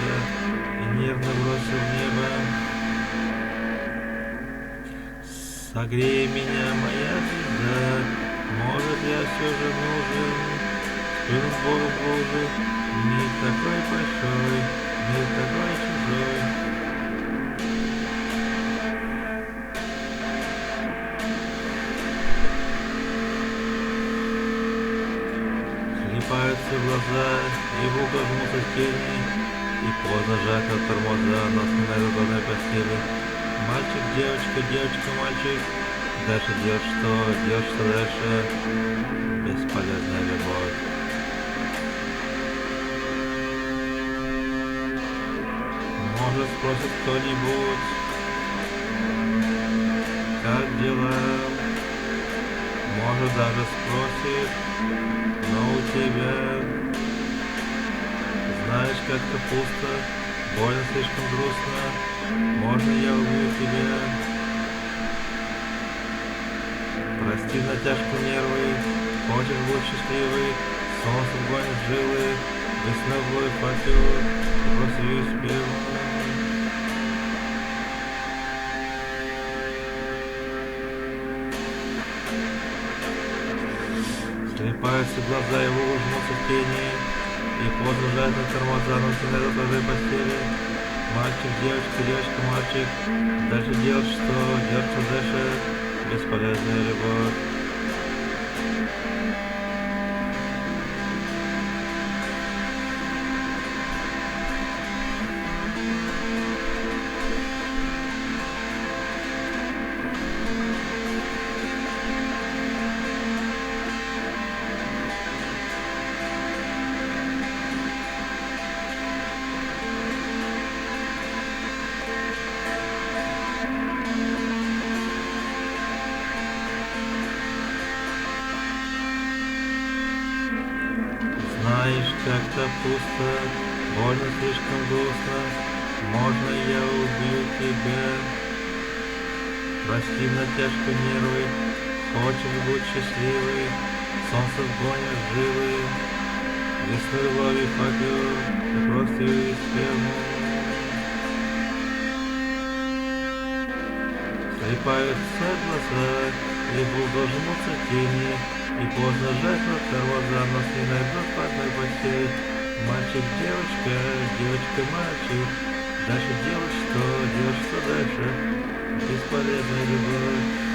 и нервно бросил в небо. Согрей меня, моя звезда, может, я все же нужен. Спрыгнул Богом в лужу, мир такой большой, мир такой чужой. Слипаются глаза, и в угол жмутся тени, и поздно жать от тормоза на сменной одной постели. Мальчик, девочка, девочка, мальчик, дальше делать что дальше, бесполезная любовь. Может, спросит кто-нибудь, как дела? Может, даже спросит, но у тебя, знаешь, как-то пусто, больно, слишком грустно, можно я убью тебя? Прости натяжку нервы, хочешь быть счастливый, солнце гонит жилы, весновой факел, бросью спел. Слепаются глаза, его жмутся в тени, и поздно жать на тормоза на сценаре твоей постели. Мальчик, девочка, девочка, мальчик, дальше делать что дальше, бесполезная любовь. Знаешь, как-то пусто, больно, слишком грустно, можно я убью тебя? Прости натяжку нервы, хочешь быть счастливый, солнце вгонишь жилы, весной лови факел, и просто и спему. Слепаются глаза, и будут жмутся тени, и поздно жать на тормоза, но с ней найдут по одной постели. Мальчик, девочка, девочка, мальчик, дальше делать что дальше, бесполезная любовь.